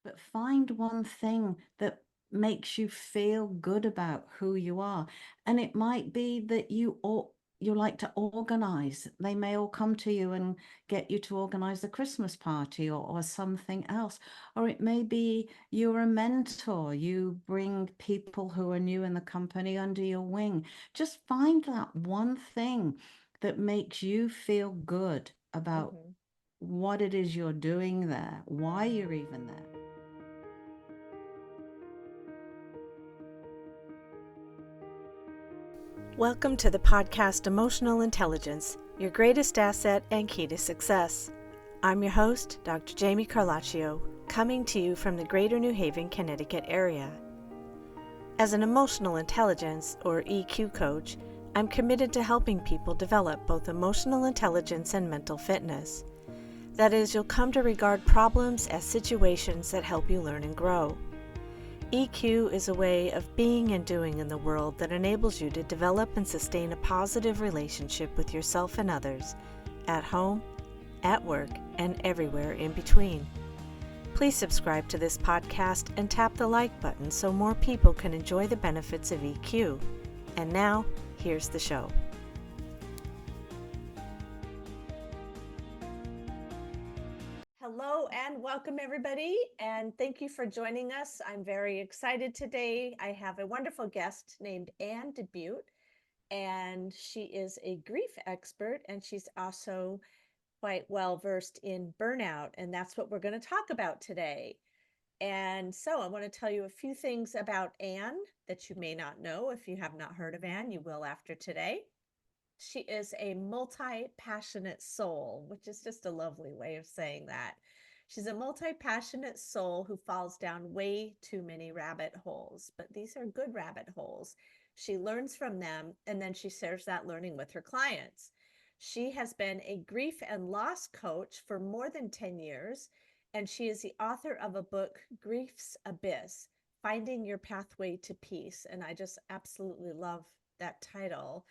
but find one thing that makes you feel good about who you are. And it might be that you like to organize. They may all come to you and get you to organize a Christmas party or something else. Or it may be you're a mentor. You bring people who are new in the company under your wing. Just find that one thing that makes you feel good about Hmm. what it is you're doing there, why you're even there. Welcome to the podcast Emotional Intelligence, your greatest asset and key to success. I'm your host, Dr. Jamie Carlacio, coming to you from the Greater New Haven, Connecticut area. As an emotional intelligence, or EQ coach, I'm committed to helping people develop both emotional intelligence and mental fitness. That is, you'll come to regard problems as situations that help you learn and grow. EQ is a way of being and doing in the world that enables you to develop and sustain a positive relationship with yourself and others, at home, at work, and everywhere in between. Please subscribe to this podcast and tap the like button so more people can enjoy the benefits of EQ. And now, here's the show. Hello and welcome everybody, and thank you for joining us. I'm very excited today. I have a wonderful guest named Anne DeButte, and she is a grief expert, and she's also quite well versed in burnout, and that's what we're going to talk about today. And so I want to tell you a few things about Anne that you may not know. If you have not heard of Anne, you will after today. She is a multi-passionate soul, which is just a lovely way of saying that. She's a multi-passionate soul who falls down way too many rabbit holes, but these are good rabbit holes. She learns from them, and then she shares that learning with her clients. She has been a grief and loss coach for more than 10 years, and she is the author of a book, Grief's Abyss, Finding Your Pathway to Peace. And I just absolutely love that title.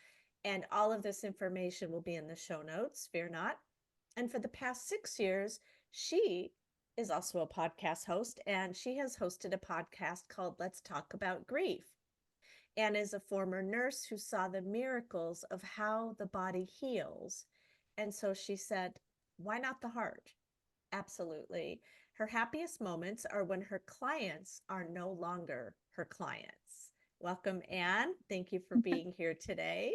And all of this information will be in the show notes, fear not. And for the past 6 years, she is also a podcast host, and she has hosted a podcast called Let's Talk About Grief. And is a former nurse who saw the miracles of how the body heals. And so she said, why not the heart? Absolutely. Her happiest moments are when her clients are no longer her clients. Welcome, Anne. Thank you for being here today.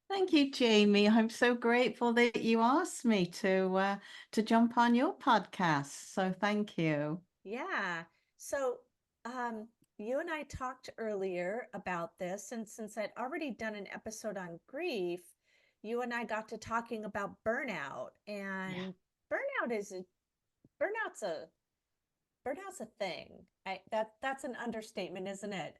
Thank you, Jamie. I'm so grateful that you asked me to jump on your podcast. So thank you. Yeah. So, um, you and I talked earlier about this, and since I'd already done an episode on grief, you and I got to talking about burnout. Yeah. And burnout is a burnout's a burnout's a thing. That's an understatement, isn't it?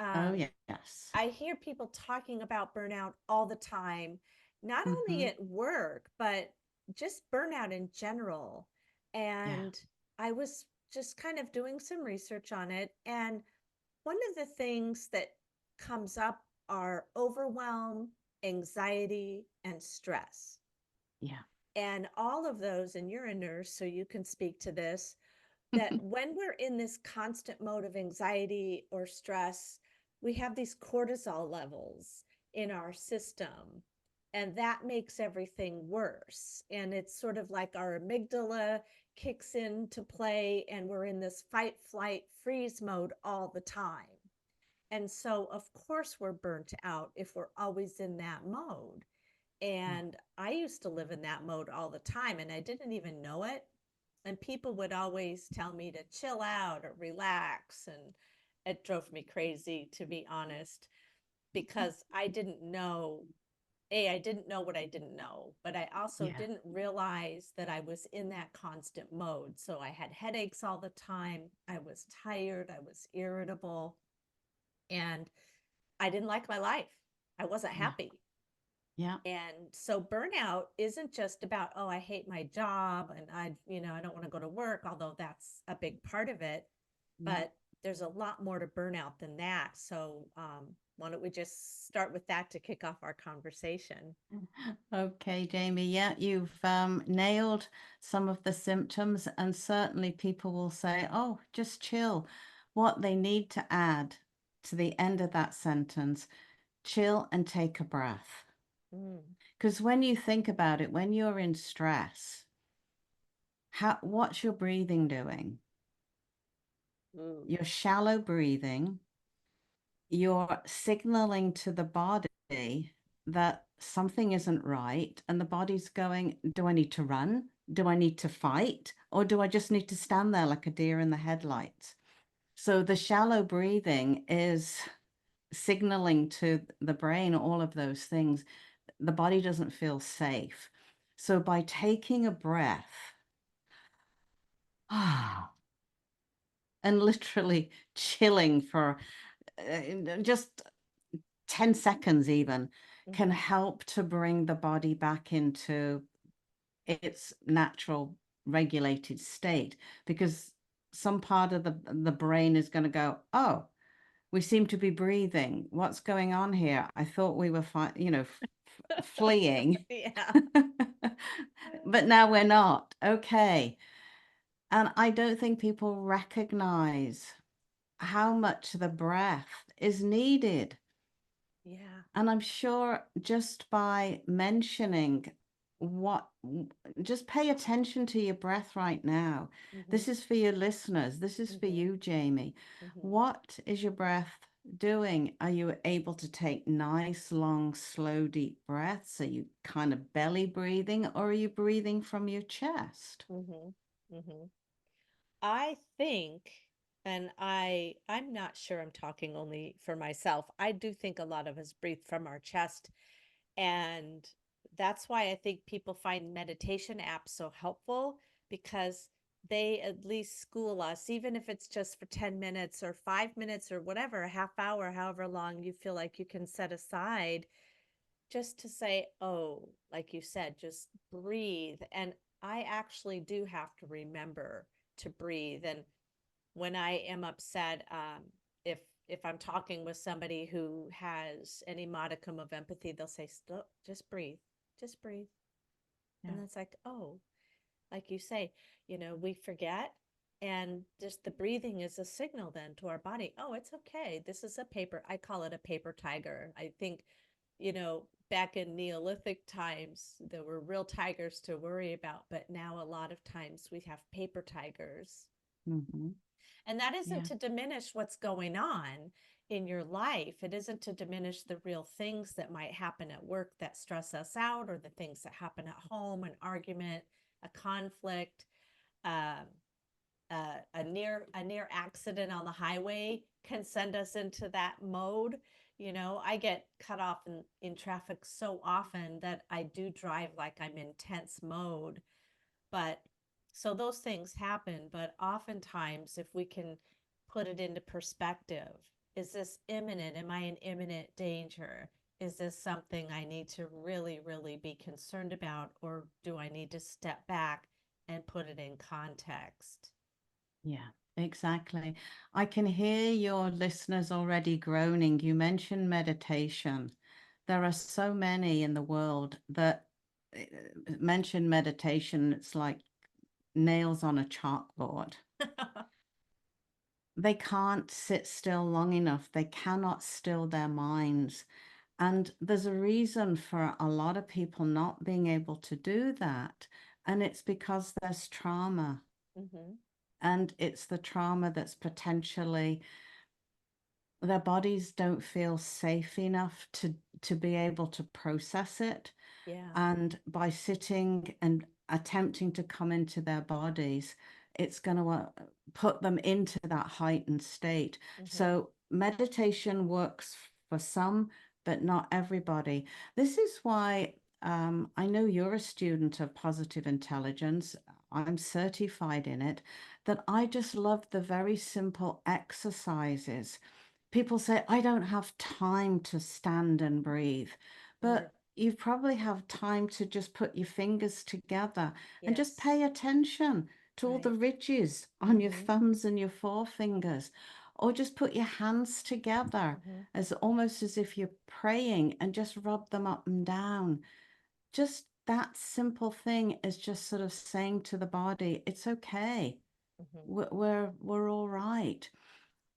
Oh, Um, yes. I hear people talking about burnout all the time, not only Hmm. at work, but just burnout in general. Yeah. And I was just kind of doing some research on it. And one of the things that comes up are overwhelm, anxiety, and stress. Yeah. And all of those, and you're a nurse, so you can speak to this, that when we're in this constant mode of anxiety or stress, we have these cortisol levels in our system. And that makes everything worse. And it's sort of like our amygdala kicks into play, and we're in this fight, flight, freeze mode all the time. And so, of course, we're burnt out if we're always in that mode. Yeah. And I used to live in that mode all the time, and I didn't even know it. And people would always tell me to chill out or relax. And it drove me crazy, to be honest, because I didn't know what I didn't know, but I also Yeah. didn't realize that I was in that constant mode. So I had headaches all the time. I was tired. I was irritable. And I didn't like my life. I wasn't Yeah. happy. Yeah. And so burnout isn't just about, oh, I hate my job and I don't want to go to work, although that's a big part of it. Yeah. But there's a lot more to burnout than that. So Why don't we just start with that to kick off our conversation? Okay, Jamie. Yeah, you've nailed some of the symptoms, and certainly people will say, oh, just chill. What they need to add to the end of that sentence, chill and take a breath. Mm, Because when you think about it, when you're in stress, what's your breathing doing? ooh, You're shallow breathing, you're signaling to the body that something isn't right, and the body's going, do I need to run? Do I need to fight? Or do I just need to stand there like a deer in the headlights? So the shallow breathing is signaling to the brain all of those things. The body doesn't feel safe. So by taking a breath, and literally chilling for just 10 seconds even, can mm-hmm, help to bring the body back into its natural regulated state, because some part of the brain is going to go, oh, we seem to be breathing, what's going on here? I thought we were fleeing. yeah, But now we're not. Okay. And I don't think people recognize how much the breath is needed. yeah, And I'm sure just by mentioning what, just pay attention to your breath right now. mm-hmm, This is for your listeners. This is for mm-hmm, you, Jamie. mm-hmm. What is your breath doing? Are you able to take nice, long, slow, deep breaths? Are you kind of belly breathing, or are you breathing from your chest? Mm-hmm. Mm-hmm. I think, and I'm not sure I'm talking only for myself. I do think a lot of us breathe from our chest, and that's why I think people find meditation apps so helpful because they at least school us, even if it's just for 10 minutes or 5 minutes or whatever, a half hour, however long you feel like you can set aside just to say, oh, like you said, just breathe. And I actually do have to remember to breathe. And when I am upset, if if I'm talking with somebody who has any modicum of empathy, they'll say, "Stop, just breathe." And Yeah. that's like, oh, like you say, we forget. And just the breathing is a signal then to our body. Oh, it's okay. This is a paper. I call it a paper tiger. I think, back in Neolithic times, there were real tigers to worry about. But now a lot of times we have paper tigers. Mm-hmm. And that isn't Yeah. to diminish what's going on in your life. It isn't to diminish the real things that might happen at work that stress us out, or the things that happen at home, an argument, a conflict, um, a near accident on the highway can send us into that mode. I get cut off in traffic so often that I do drive like I'm in tense mode. But so those things happen, but oftentimes, if we can put it into perspective, is this imminent? Am I in imminent danger? Is this something I need to really, really be concerned about? Or do I need to step back and put it in context? Yeah, exactly. I can hear your listeners already groaning. You mentioned meditation. There are so many in the world that mention meditation. It's like nails on a chalkboard. They can't sit still long enough. They cannot still their minds. And there's a reason for a lot of people not being able to do that. And it's because there's trauma. Mm-hmm. And it's the trauma that's potentially, their bodies don't feel safe enough to be able to process it. Yeah. And by sitting and attempting to come into their bodies, it's going to put them into that heightened state. Mm-hmm. So meditation works for some, but not everybody. This is why I know you're a student of positive intelligence. I'm certified in it, that I just love the very simple exercises. People say, I don't have time to stand and breathe, Mm. but you probably have time to just put your fingers together and just Yes. pay attention to all the Right. ridges on your Mm-hmm. thumbs and your forefingers. or just put your hands together Mm-hmm. as almost as if you're praying and just rub them up and down. Just that simple thing is just sort of saying to the body, it's okay. Mm-hmm. We're all right.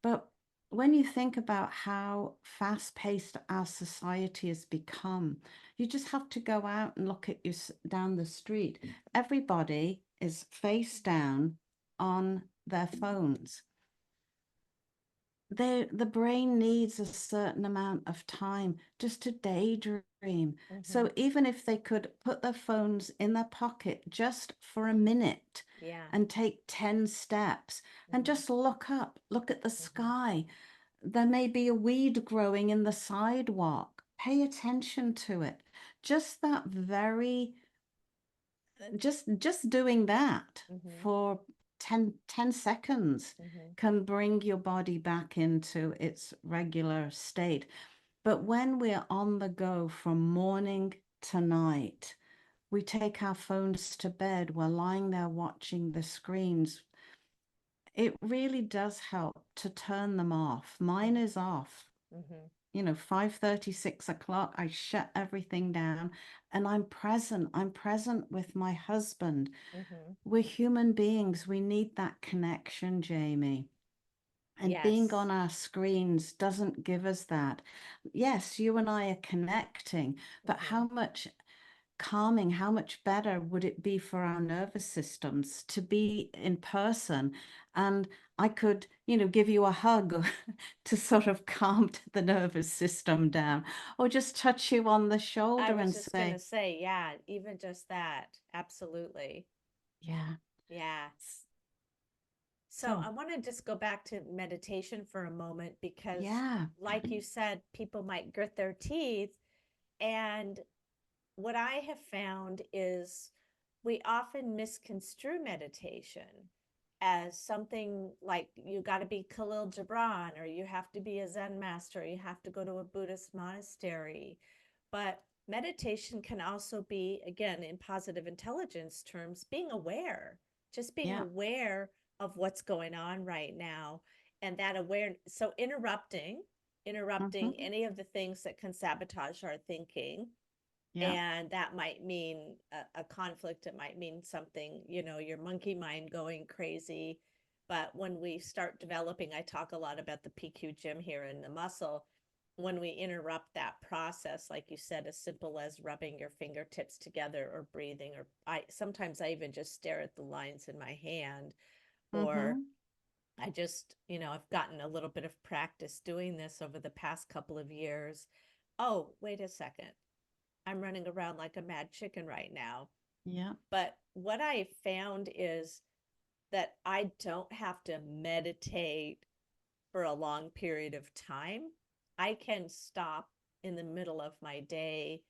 But when you think about how fast-paced our society has become, you just have to go out and look at you down the street. Everybody is face down on their phones. The brain needs a certain amount of time just to daydream. Mm-hmm. So even if they could put their phones in their pocket just for a minute Yeah. and take 10 steps and Mm-hmm. just look up, look at the Mm-hmm. sky. There may be a weed growing in the sidewalk. Pay attention to it. Just that very just doing that Mm-hmm. for 10 seconds Mm-hmm. can bring your body back into its regular state. But when we're on the go from morning to night, we take our phones to bed, we're lying there watching the screens. It really does help to turn them off. Mine is off. Mm-hmm. 5:30, 6 o'clock, I shut everything down and I'm present with my husband. Mm-hmm. We're human beings. We need that connection, Jamie. And being Yes. on our screens doesn't give us that. Yes, you and I are connecting, but Mm-hmm. how much calming, how much better would it be for our nervous systems to be in person? And I could, give you a hug to sort of calm the nervous system down, or just touch you on the I shoulder was and just gonna say, say, yeah, even just that. Absolutely. yeah. Yeah. So So, I want to just go back to meditation for a moment because, yeah. like you said, people might grit their teeth. And what I have found is we often misconstrue meditation as something like you got to be Khalil Gibran, or you have to be a Zen master, or you have to go to a Buddhist monastery. But meditation can also be, again, in positive intelligence terms, being aware, just being Yeah. aware of what's going on right now. And that awareness, so interrupting Hmm. any of the things that can sabotage our thinking. Yeah. And that might mean a conflict. It might mean something, your monkey mind going crazy. But when we start developing, I talk a lot about the PQ gym here in the muscle. When we interrupt that process, like you said, as simple as rubbing your fingertips together or breathing, or sometimes I even just stare at the lines in my hand, or Hmm. I just, I've gotten a little bit of practice doing this over the past couple of years. Oh, wait a second. I'm running around like a mad chicken right now. Yeah. But what I found is that I don't have to meditate for a long period of time. I can stop in the middle of my day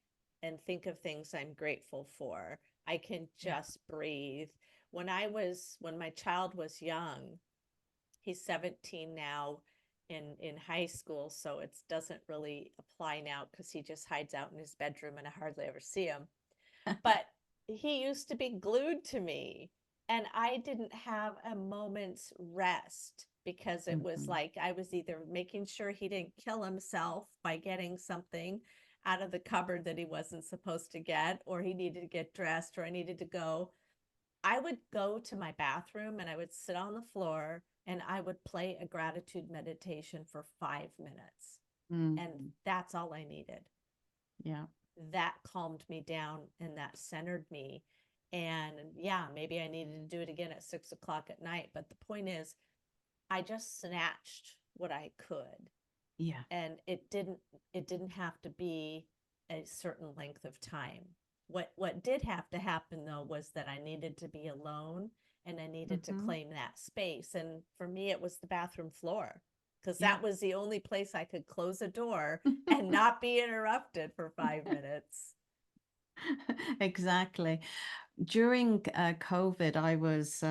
and think of things I'm grateful for. I can Yeah. just breathe. When my child was young, he's 17 now, in high school, so it doesn't really apply now because he just hides out in his bedroom and I hardly ever see him. But he used to be glued to me, and I didn't have a moment's rest because it was Hmm. like I was either making sure he didn't kill himself by getting something out of the cupboard that he wasn't supposed to get, or he needed to get dressed, or I needed to go. I would go to my bathroom and I would sit on the floor and I would play a gratitude meditation for 5 minutes. And Hmm. that's all I needed. Yeah. That calmed me down and that centered me. And yeah, maybe I needed to do it again at 6 o'clock at night. But the point is, I just snatched what I could. Yeah. And it didn't have to be a certain length of time. What did have to happen though was that I needed to be alone and I needed to Hmm. claim that space. And for me, it was the bathroom floor because Yeah. that was the only place I could close a door and not be interrupted for 5 minutes. Exactly. During COVID, I was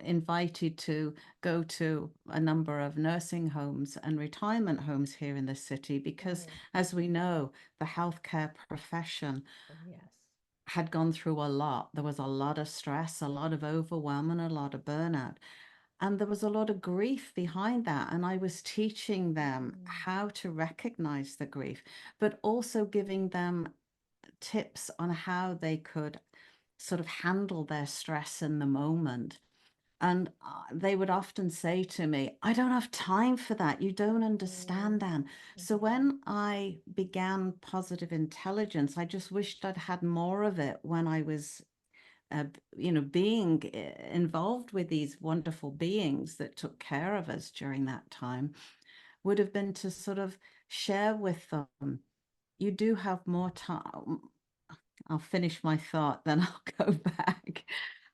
invited to go to a number of nursing homes and retirement homes here in the city because, Mm-hmm. as we know, the healthcare profession Yes. had gone through a lot. There was a lot of stress, a lot of overwhelm, and a lot of burnout. And there was a lot of grief behind that. And I was teaching them Mm, how to recognize the grief, but also giving them tips on how they could sort of handle their stress in the moment. And they would often say to me, I don't have time for that. You don't mm, understand, Anne. So mhm, when I began positive intelligence, I just wished I'd had more of it when I was, being involved with these wonderful beings that took care of us during that time, would have been to sort of share with them. You do have more time. I'll finish my thought, then I'll go back.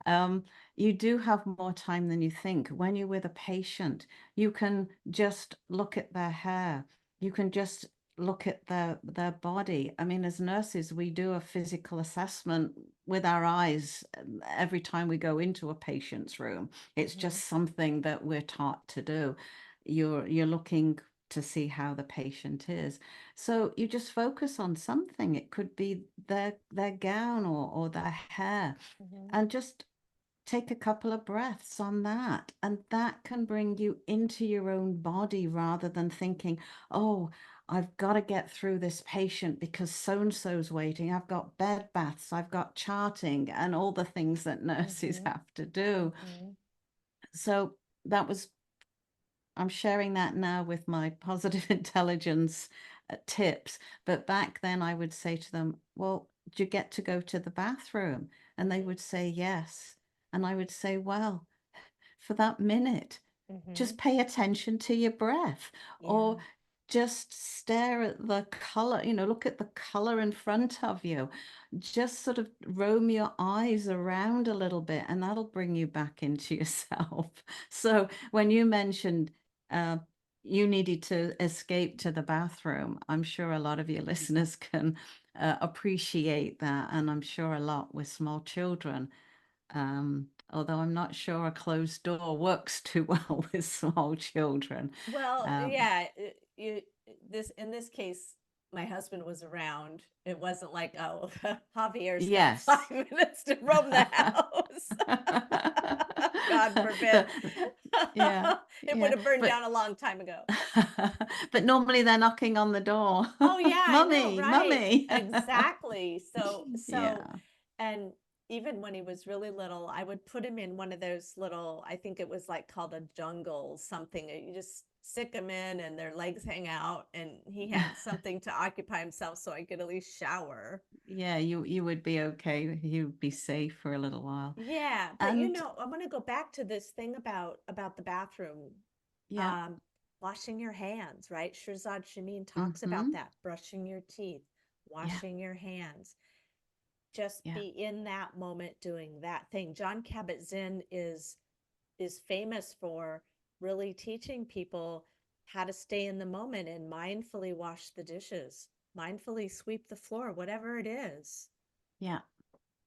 Um, you do have more time than you think. When you're with a patient, you can just look at their hair. You can just look at their body. I mean, as nurses, we do a physical assessment with our eyes every time we go into a patient's room. It's mhm, just something that we're taught to do. You're looking to see how the patient is. So you just focus on something. It could be their gown or their hair, mhm, and just take a couple of breaths on that. And that can bring you into your own body rather than thinking, oh, I've got to get through this patient because so and so's waiting. I've got bed baths, I've got charting, and all the things that nurses mhm, have to do. mhm, So that was I'm sharing that now with my positive intelligence tips. But back then, I would say to them, well, do you get to go to the bathroom? And they mhm, would say, yes. And I would say, well, for that minute, just mhm. pay attention to your breath, or Yeah. just stare at the color, look at the color in front of you. Just sort of roam your eyes around a little bit, and that'll bring you back into yourself. So when you mentioned uh, you needed to escape to the bathroom, I'm sure a lot of your listeners can appreciate that. And I'm sure a lot with small children, although I'm not sure a closed door works too well with small children. Well, Um, yeah, you this in this case, my husband was around. It wasn't like, oh, Javier's got yes. 5 minutes to roam the house. God forbid. The, yeah, It would yeah. have burned But down a long time ago. but normally they're knocking on the door. Oh yeah, I know, Mummy, right. mummy. Exactly. So Yeah. and even when he was really little, I would put him in one of those little, I think it was like called a jungle something. You just stick him in and their legs hang out and he had something to occupy himself so I could at least shower. Yeah, you would be okay. You'd be safe for a little while. Yeah, but And I want to go back to this thing about the bathroom. yeah. Um, Washing your hands, right? Shirzad Shamin talks about Mm-hmm. that, brushing your teeth, Yeah. washing your hands. Just Yeah. be in that moment doing that thing. Jon Kabat-Zinn is famous for really teaching people how to stay in the moment and mindfully wash the dishes, mindfully sweep the floor, whatever it is. Yeah.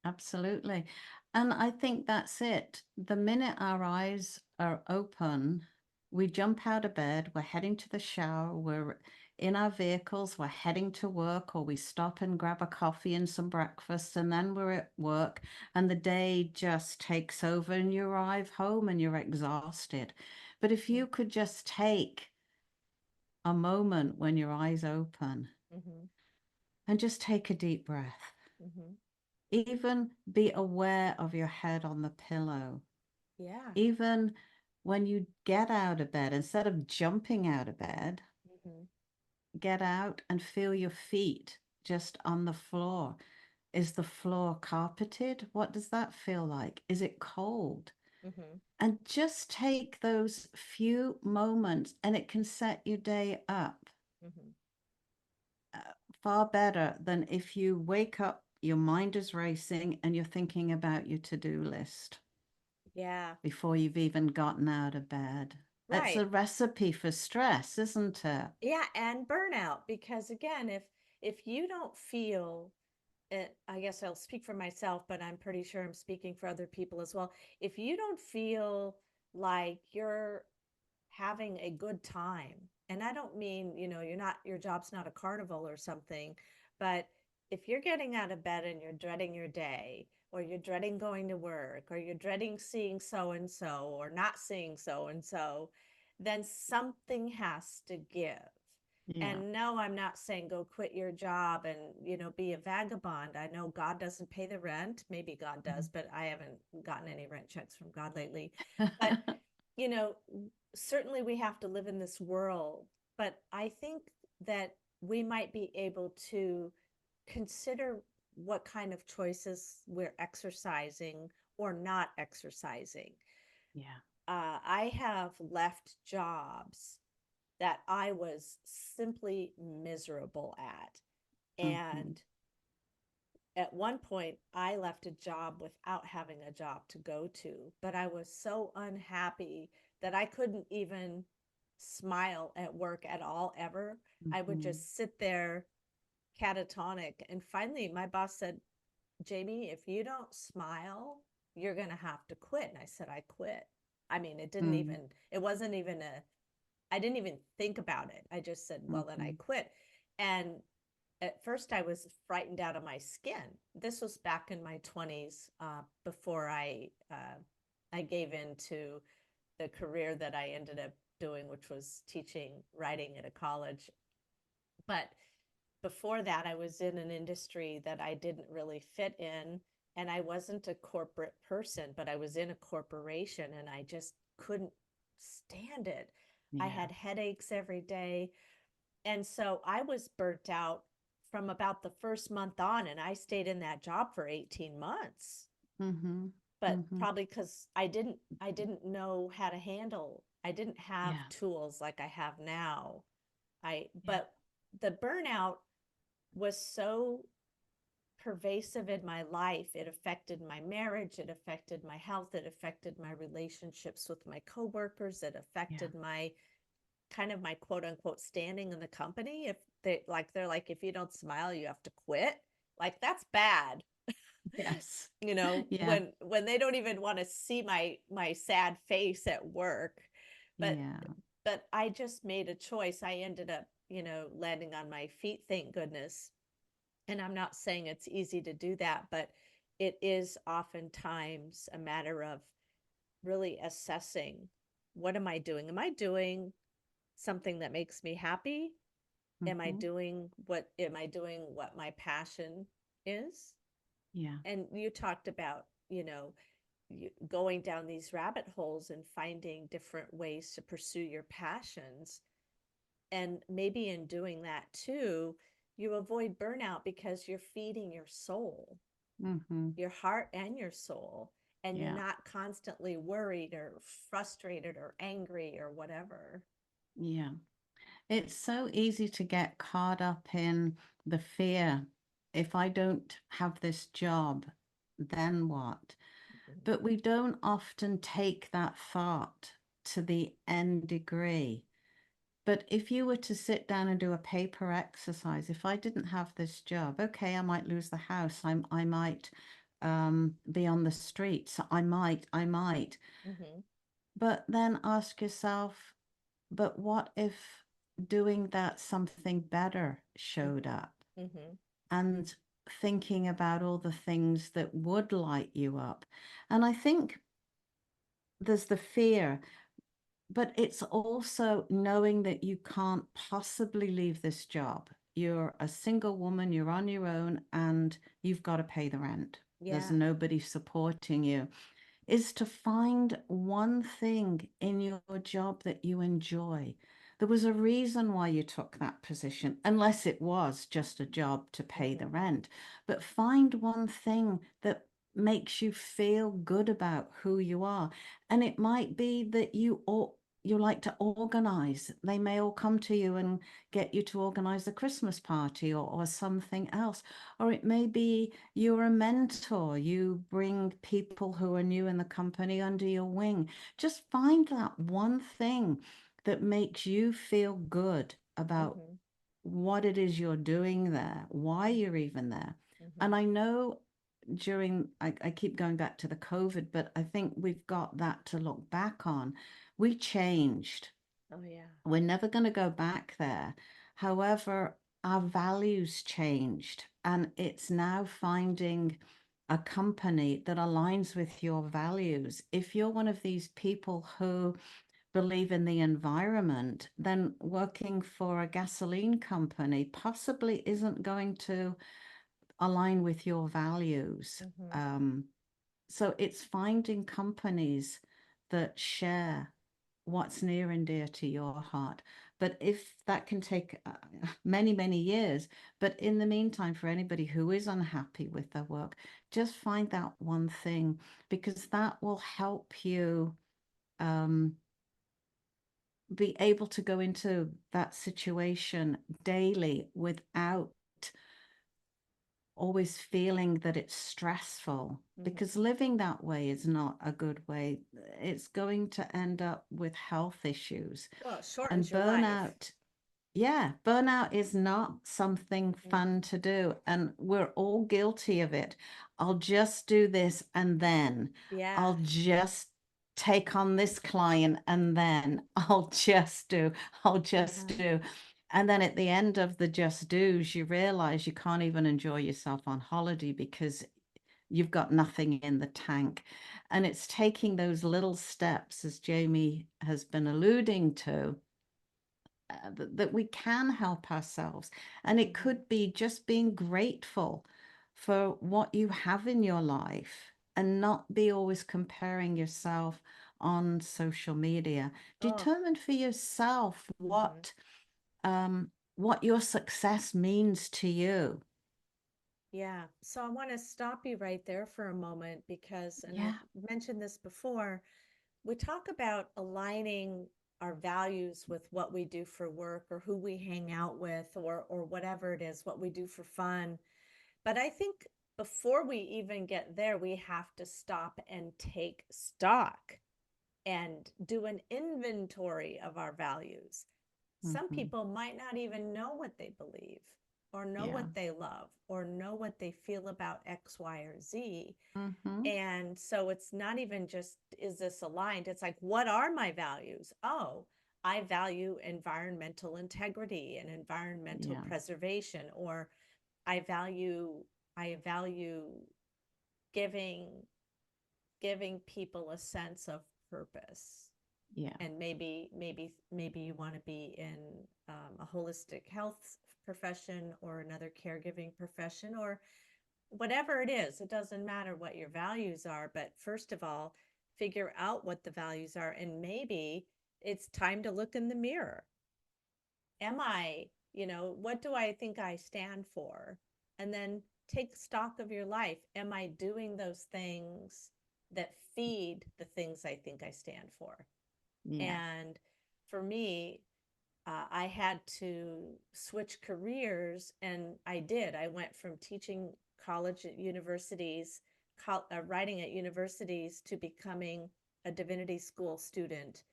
Absolutely. And I think that's it. The minute our eyes are open, we jump out of bed, we're heading to the shower, we're in our vehicles, we're heading to work, or we stop and grab a coffee and some breakfast, and then we're at work, and the day just takes over, and you arrive home and you're exhausted. But if Mm-hmm. you could just take a moment when your eyes open Mm-hmm. and just take a deep breath, Mm-hmm. even be aware of your head on the pillow. Yeah. Even when you get out of bed, instead of jumping out of bed, Mm-hmm. get out and feel your feet just on the floor. Is the floor carpeted? What does that feel like? Is it cold? Mm-hmm. And just take those few moments, and it can set your day up Mm-hmm. uh, far better than if you wake up, your mind is racing, and you're thinking about your to-do list Yeah. before you've even gotten out of bed. That's Right. a recipe for stress, isn't it? Yeah, and burnout because again, if you don't feel it, I guess I'll speak for myself, but I'm pretty sure I'm speaking for other people as well. If you don't feel like you're having a good time, and I don't mean, you're not, your job's not a carnival or something, but if you're getting out of bed and you're dreading your day, or you're dreading going to work, or you're dreading seeing so and so, or not seeing so and so, then something has to give. Yeah. And no, I'm not saying go quit your job and, be a vagabond. I know God doesn't pay the rent. Maybe God does, but I haven't gotten any rent checks from God lately. But, you know, certainly we have to live in this world. But I think that we might be able to consider what kind of choices we're exercising or not exercising. Yeah. I have left jobs that I was simply miserable at. Hmm. And at one point, I left a job without having a job to go to, but I was so unhappy that I couldn't even smile at work at all, ever. I would Hmm. just sit there catatonic. And finally, my boss said, Jamie, if you don't smile, you're going to have to quit. And I said, I quit. I mean, Hmm. it wasn't even I didn't even think about it. I just said, well, then I Hmm. quit. And at first, I was frightened out of my skin. This was back in my 20s, before I gave in to the career that I ended up doing, which was teaching writing at a college. But before that, I was in an industry that I didn't really fit in. And I wasn't a corporate person, but I was in a corporation and I just couldn't stand it. I Yeah. had headaches every day. And so I was burnt out from about the first month on, and I stayed in that job for 18 months. Hmm. But Hmm. probably because I didn't know how to handle, I didn't have Yeah. tools like I have now. I Yeah. But the burnout was so pervasive in my life. It affected my marriage, it affected my health, it affected my relationships with my coworkers, it Yeah. affected my kind of my quote unquote standing in the company. If they're like, if you don't smile, you have to quit. Like, that's bad. Yes. Yeah. When they don't even want to see my sad face at work. But Yeah. I just made a choice. I ended up, landing on my feet, thank goodness. And I'm not saying it's easy to do that, but it is oftentimes a matter of really assessing, what am I doing? Am I doing something that makes me happy? Hmm. Am I doing what my passion is? Yeah. And you talked about, going down these rabbit holes and finding different ways to pursue your passions. And maybe in doing that too, you avoid burnout because you're feeding your soul, Hmm. your heart and your soul, and you're Yeah. not constantly worried or frustrated or angry or whatever. Yeah. It's so easy to get caught up in the fear. If I don't have this job, then what? Mhm. But we don't often take that thought to the end degree. But if you were to sit down and do a paper exercise, if I didn't have this job, okay, I might lose the house. I might be on the streets. I might. Mhm. But then ask yourself, but what if doing that something better showed Mhm. up? Mhm. And thinking about all the things that would light you up. And I think there's the fear, but it's also knowing that you can't possibly leave this job. You're a single woman, you're on your own, and you've got to pay the rent. There's Yeah. nobody supporting you. Is to find one thing in your job that you enjoy. There was a reason why you took that position, unless it was just a job to pay the Mhm. rent. But find one thing that makes you feel good about who you are. And it might be that you like to organize. They may all come to you and get you to organize a Christmas party or something else. Or it may be you're a mentor. You bring people who are new in the company under your wing. Just find that one thing that makes you feel good about Mhm. what it is you're doing there, why you're even there. And Mhm. I know I keep going back to the COVID, but I think we've got that to look back on. We changed. Oh yeah. We're never going to go back there. However, our values changed, and it's now finding a company that aligns with your values. If you're one of these people who believe in the environment, then working for a gasoline company possibly isn't going to align with your values. Hmm. So it's finding companies that share what's near and dear to your heart. But if that can take many, many years, but in the meantime, for anybody who is unhappy with their work, just find that one thing because that will help you um, be able to go into that situation daily without always feeling that it's stressful because Hmm. living that way is not a good way. It's going to end up with health issues Well, it and shortens your life. burnout. Yeah, burnout is not something Mm. fun to do, and we're all guilty of it. I'll just do this and then Yeah. I'll just take on this client and then I'll just Uh-huh. do. And then at the end of the just do's, you realize you can't even enjoy yourself on holiday because you've got nothing in the tank. And it's taking those little steps, as Jamie has been alluding to, that we can help ourselves. And it Hmm. could be just being grateful for what you have in your life and not be always comparing yourself on social media. Oh. Determine for yourself Hmm. what your success means to you. Yeah. So I want to stop you right there for a moment because, and I've Yeah. mentioned this before, we talk about aligning our values with what we do for work or who we hang out with or whatever it is, what we do for fun. But I think before we even get there, we have to stop and take stock and do an inventory of our values. Some Hmm. people might not even know what they believe or know Yeah. what they love or know what they feel about X, Y, or Z. Hmm. And so it's not even just, is this aligned? It's like, what are my values? Oh, I value environmental integrity and environmental Yeah. preservation, or I value, I value giving, giving people a sense of purpose. Yeah. And maybe you want to be in a holistic health profession or another caregiving profession or whatever it is. It doesn't matter what your values are, but first of all, figure out what the values are, and maybe it's time to look in the mirror. Am I, what do I think I stand for? And then take stock of your life. Am I doing those things that feed the things I think I stand for? Yeah. And for me, I had to switch careers, and I did. I went from teaching college at universities, writing at universities, to becoming a divinity school student,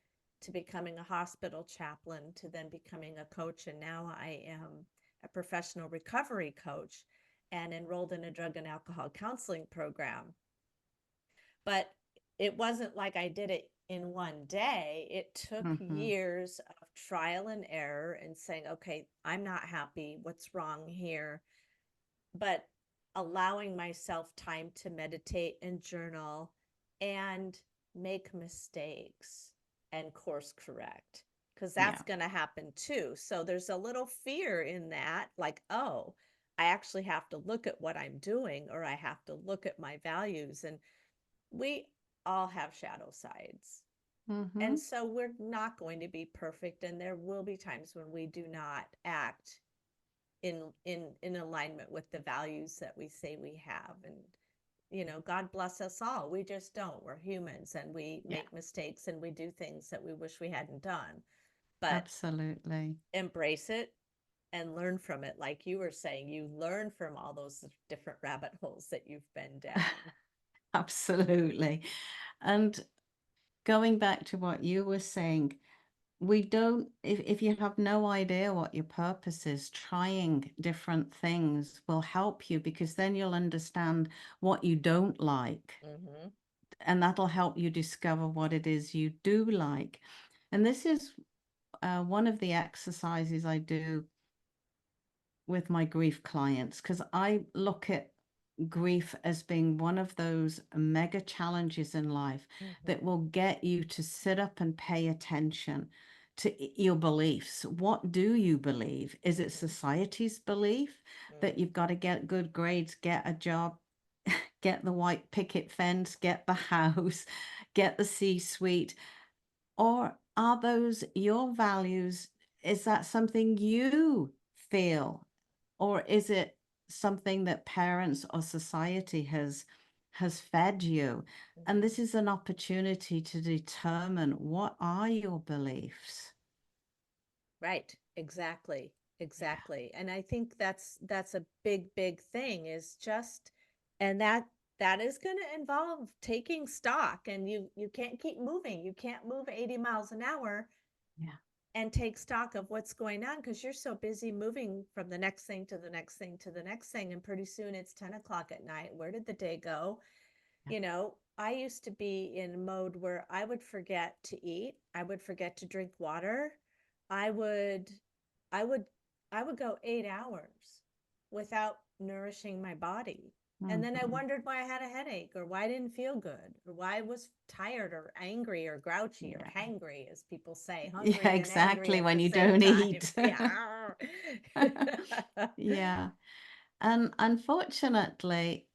to becoming a hospital chaplain, to then becoming a coach. And now I am a professional recovery coach and enrolled in a drug and alcohol counseling program. But it wasn't like I did it in one day. It took Hmm. years of trial and error and saying, okay, I'm not happy. What's wrong here? But allowing myself time to meditate and journal and make mistakes and course correct, because that's Yeah. going to happen too. So there's a little fear in that, like, oh, I actually have to look at what I'm doing, or I have to look at my values. And we all have shadow sides. And Hmm. so we're not going to be perfect, and there will be times when we do not act in alignment with the values that we say we have. And God bless us all. We just don't. We're humans, and we Yeah. make mistakes, and we do things that we wish we hadn't done. But Absolutely. embrace it and learn from it. Like you were saying, you learn from all those different rabbit holes that you've been down. Absolutely. And going back to what you were saying, we don't, if you have no idea what your purpose is, trying different things will help you because then you'll understand what you don't like. Mm-hmm. And that'll help you discover what it is you do like. And this is one of the exercises I do with my grief clients because I look at grief as being one of those mega challenges in life that Mhm. will get you to sit up and pay attention to your beliefs. What do you believe? Is it Mhm. society's belief that Mm. you've got to get good grades, get a job, get the white picket fence, get the house, get the C-suite? Or are those your values? Is that something you feel? Or is it something that parents or society has fed you? And Mhm. this is an opportunity to determine what are your beliefs. Right. Exactly. Yeah. Exactly. And I think that's a big, big thing is just, and that is going to involve taking stock, and you can't keep moving. You can't move 80 miles an hour Yeah. and take stock of what's going on because you're so busy moving from the next thing to the next thing to the next thing. And pretty soon it's 10 o'clock at night. Where did the day go? Yeah. You know, I used to be in a mode where I would forget to eat. I would forget to drink water. I would, I would, I would go 8 hours without nourishing my body. And then I Mhm. wondered why I had a headache or why I didn't feel good or why I was tired or angry or grouchy or Yeah. hangry, as people say, Yeah, hungry and angry exactly. at When the you same don't time. eat. Yeah. Yeah. And unfortunately,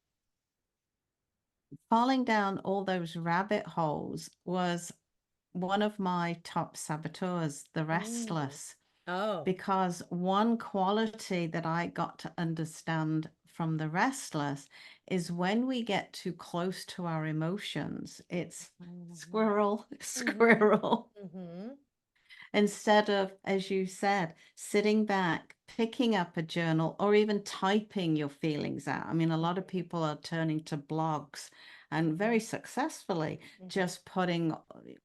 falling down all those rabbit holes was one of my top saboteurs, the Mm. restless, Oh. because one quality that I got to understand from the restless is when we get too close to our emotions, it's Mhm. squirrel, Mhm. squirrel. Mhm. Instead of, as you said, sitting back, picking up a journal, or even typing your feelings out. I mean, a lot of Mhm. people are turning to blogs and very Mhm. successfully Mhm. just putting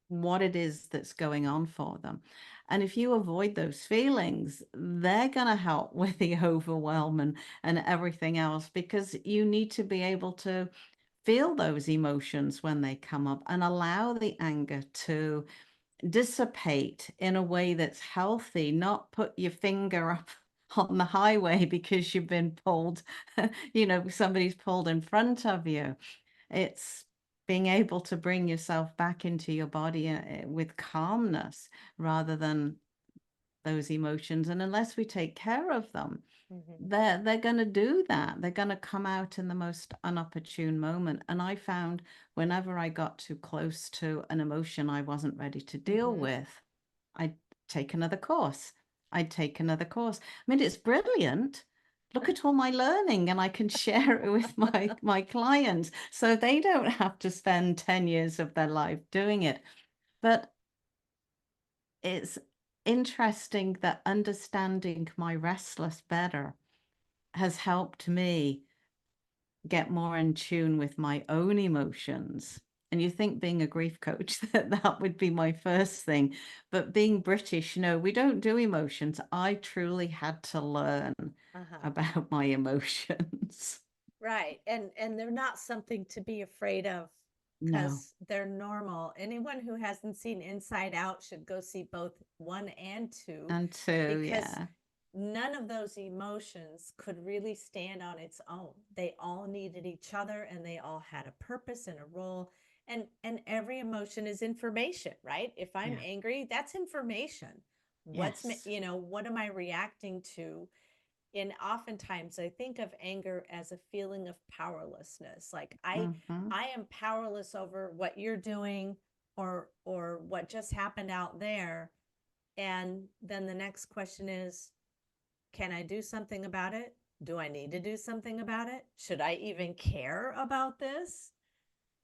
what it is that's going on for them. And if you avoid those feelings, they're going to help with the overwhelm and everything else because you need to be able to feel those emotions when they come up and allow the anger to dissipate in a way that's healthy, not put your finger up on the highway because you've been pulled, somebody's pulled in front of you. It's being able to bring yourself back into your body with calmness rather than those emotions. And unless we take care of them, Mhm. they're going to do that. They're going to come out in the most unopportune moment. And I found whenever I got too close to an emotion I wasn't ready to deal Mhm. with, I'd take another course. I'd take another course. I mean, it's brilliant. Look at all my learning, and I can share it with my clients so they don't have to spend 10 years of their life doing it. But it's interesting that understanding my restless better has helped me get more in tune with my own emotions. And you think being a grief coach that would be my first thing. But being British, no, we don't do emotions. I truly had to learn Uh-huh. about my emotions. Right. And they're not something to be afraid of No. because they're normal. Anyone who hasn't seen Inside Out should go see both one and two And two, because yeah. none of those emotions could really stand on its own. They all needed each other and they all had a purpose and a role. And every emotion is information, right? If I'm Yeah. angry, that's information. Yes. What am I reacting to? And oftentimes I think of anger as a feeling of powerlessness. Like Mm-hmm. I am powerless over what you're doing or what just happened out there. And then the next question is, can I do something about it? Do I need to do something about it? Should I even care about this?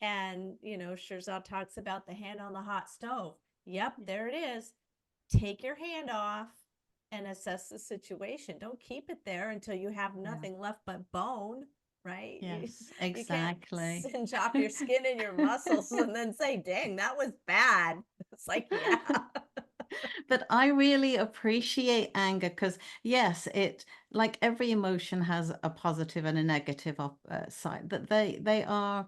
And, Shirzad talks about the hand on the hot stove. Yep, there it is. Take your hand off and assess the situation. Don't keep it there until you have Yeah. nothing left but bone, right? You, Yes, you can't exactly. singe off your skin and your muscles and then say, dang, that was bad. It's like, yeah. But I really appreciate anger because, yes, it like every emotion has a positive and a negative side. That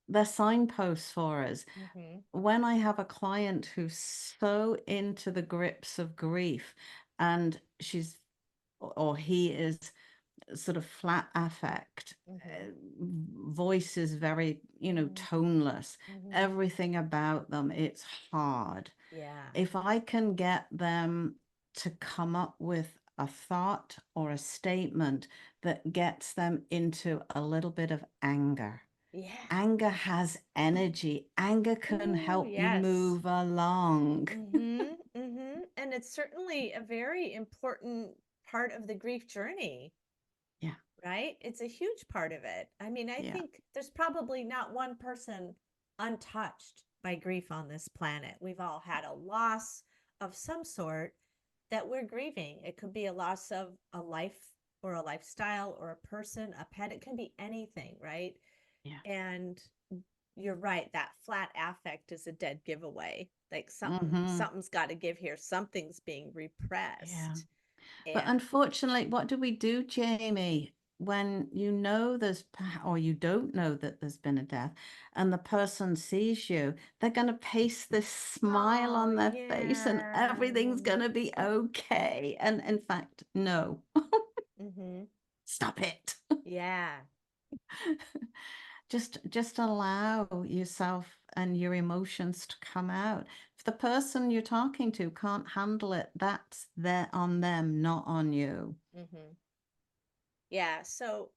they're signposts for us. Mm-hmm. When I have a client who's so into the grips of grief, and she's or he is sort of flat affect. Mm-hmm. Voice is very, Mm-hmm. toneless. Mm-hmm. Everything about them, it's hard. Yeah. If I can get them to come up with a thought or a statement that gets them into a little bit of anger. Yeah. Anger has energy. Anger can Ooh, help you yes. move along. Mm-hmm. Mm-hmm. And it's certainly a very important part of the grief journey, Yeah, right? It's a huge part of it. I mean, I yeah, think there's probably not one person untouched by grief on this planet. We've all had a loss of some sort that we're grieving. It could be a loss of a life or a lifestyle or a person, a pet. It can be anything, right? yeah. And you're right, that flat affect is a dead giveaway. Like Mm-hmm. something's got to give here. Something's being Yeah. repressed. But And unfortunately, what do we do, Jamie, when or you don't know that there's been a death, and the person sees you? They're going to paste this smile oh on their face, and yeah. everything's going to be okay. And in fact, no, Mm-hmm. stop it. Yeah. Just allow yourself and your emotions to come out. If the person you're talking to can't handle it, that's there on them, not on you. Mm-hmm. Yeah. So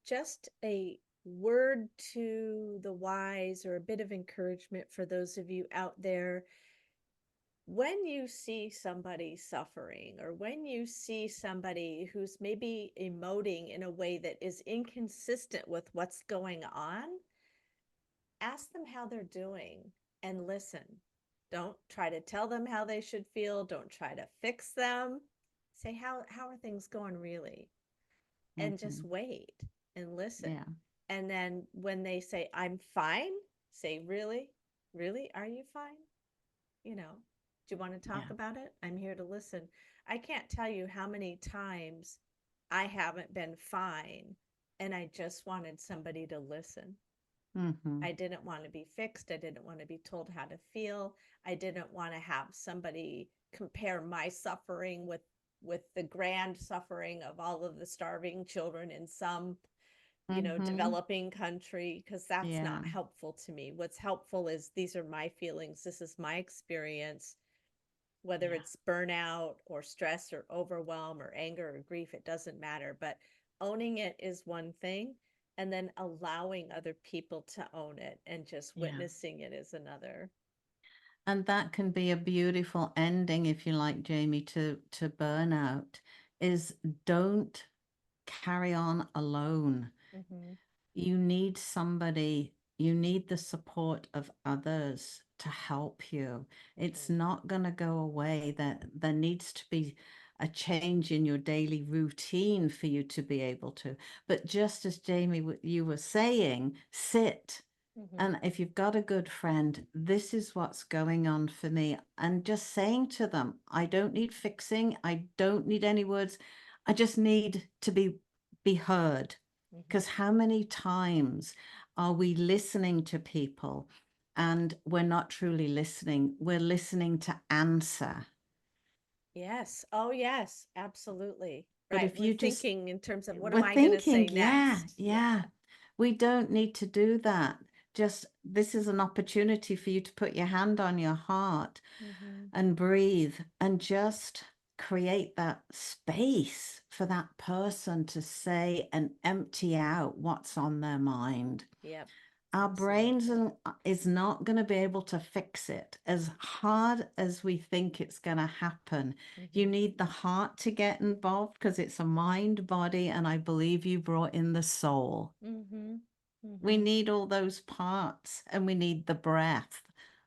just a word to the wise or a bit of encouragement for those of you out there. When you see somebody suffering, or when you see somebody who's maybe emoting in a way that is inconsistent with what's going on, ask them how they're doing and listen. Don't try to tell them how they should feel. Don't try to fix them. Say, how are things going really? And just Hmm. wait and listen. Yeah, And then when they say, I'm fine, say, really? Really? Are you fine? Do you want to talk yeah. about it? I'm here to listen. I can't tell you how many times I haven't been fine and I just wanted somebody to listen. Hmm. I didn't want to be fixed. I didn't want to be told how to feel. I didn't want to have somebody compare my suffering with the grand suffering of all of the starving children in some, Hmm. developing country, because that's Yeah, not helpful to me. What's helpful is these are my feelings. This is my experience, whether yeah, it's burnout or stress or overwhelm or anger or grief, it doesn't matter. But owning it is one thing, and then allowing other people to own it and just yeah. witnessing it is another. And that can be a beautiful ending, if you like, Jamie, to burnout, is don't carry on alone. Mm-hmm. You need somebody, you need the support of others to help you. It's Mm-hmm. not going to go away. That there needs to be a change in your daily routine for you to be able to. But just as Jamie, you were saying, sit. Mm-hmm. And if you've got a good friend, this is what's going on for me. And just saying to them, I don't need fixing. I don't need any words. I just need to be heard. Mm-hmm. Because how many times are we listening to people and we're not truly listening? We're listening to answer. Yes. Oh, yes. Absolutely. But Right. if We're you just, thinking in terms of what am we're I going to thinking, say yeah, next? Yeah. yeah, we don't need to do that. Just this is an opportunity for you to put your hand on your heart Mm-hmm. and breathe and just create that space for that person to say and empty out what's on their mind. Yep. Our brains Absolutely. is not going to be able to fix it as hard as we think it's going to happen. You Mm-hmm. need the heart to get involved because it's a mind, body, and I believe you brought in the soul. Mm-hmm. We Mm-hmm. need all those parts and we need the breath.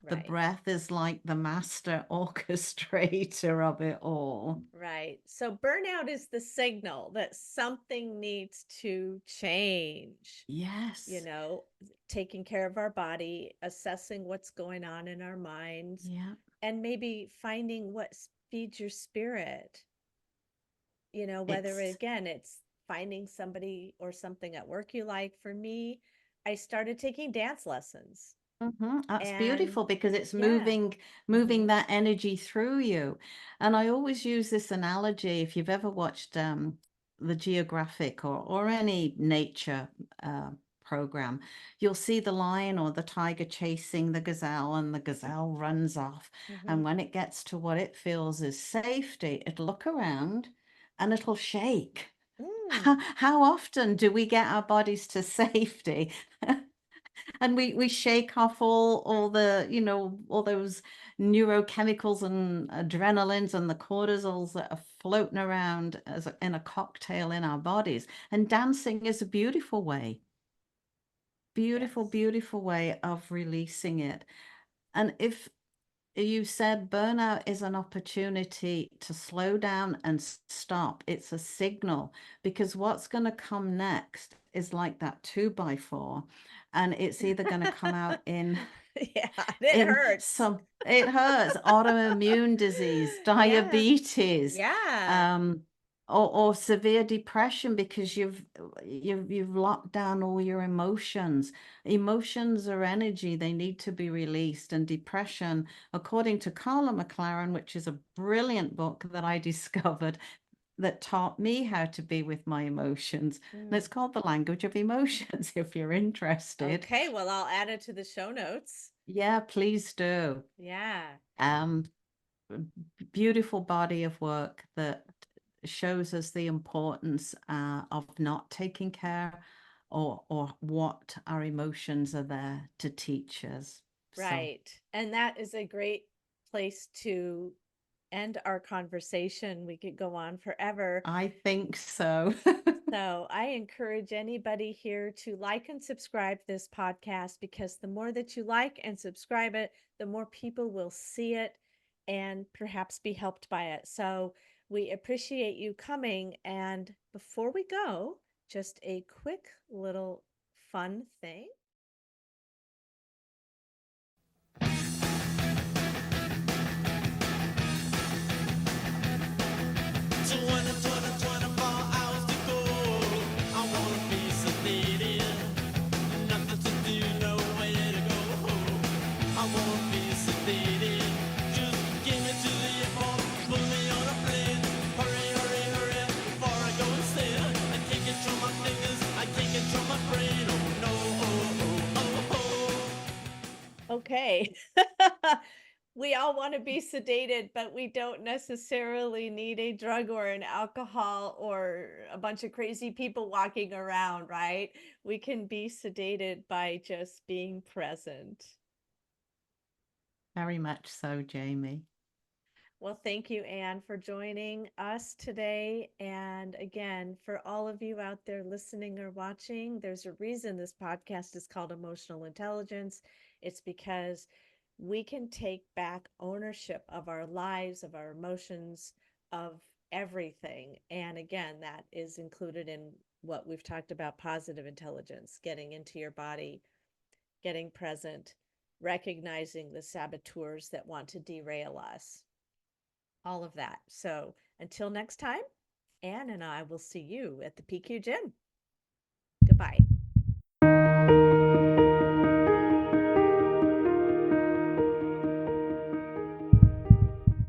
The Right. breath is like the master orchestrator of it all. Right. So burnout is the signal that something needs to change. You Yes. know, taking care of our body, assessing what's going on in our minds, Yeah. and maybe finding what feeds your spirit. Whether It's again, it's finding somebody or something at work you like. For me, I started taking dance lessons. That's And beautiful because it's yeah. moving Hmm. that energy through you. And I always use this analogy if you've ever watched the geographic or any nature program, you'll see the lion or the tiger chasing the gazelle, and the gazelle runs off. Mm-hmm. And when it gets to what it feels is safety, it'll look around and it'll shake. Mm. How often do we get our bodies to safety and we shake off all the, you know, all those neurochemicals and adrenalines and the cortisols that are floating around in a cocktail in our bodies? And dancing is a beautiful, Yes. beautiful way of releasing it. And if you said burnout is an opportunity to slow down and stop, it's a signal, because what's going to come next is like that 2x4, and it's either going to come out in Yeah, it hurts. some, it hurts, autoimmune disease, Yeah. diabetes, Yeah. um, or severe depression, because you've locked down all your emotions. Emotions are energy, they need to be released. And depression, according to Carla McLaren, which is a brilliant book that I discovered that taught me how to be with my emotions, and it's Mm. called The Language of Emotions, if you're interested. Okay, well, I'll add it to the show notes. Yeah, please do. Yeah. Um, Beautiful body of work that shows us the importance of not taking care, or what our emotions are there to teach us. So Right. And that is a great place to end our conversation. We could go on forever. I think so. So I encourage anybody here to like and subscribe this podcast, because the more that you like and subscribe it, the more people will see it and perhaps be helped by it. So we appreciate you coming. And before we go, just a quick little fun thing. Okay. We all want to be sedated, but we don't necessarily need a drug or an alcohol or a bunch of crazy people walking around, right? We can be sedated by just being present. Very much so, Jamie. Well, thank you, Anne, for joining us today. And again, for all of you out there listening or watching, there's a reason this podcast is called Emotional Intelligence. It's because we can take back ownership of our lives, of our emotions, of everything. And again, that is included in what we've talked about: positive intelligence, getting into your body, getting present, recognizing the saboteurs that want to derail us, all of that. So until next time, Anne and I will see you at the PQ Gym.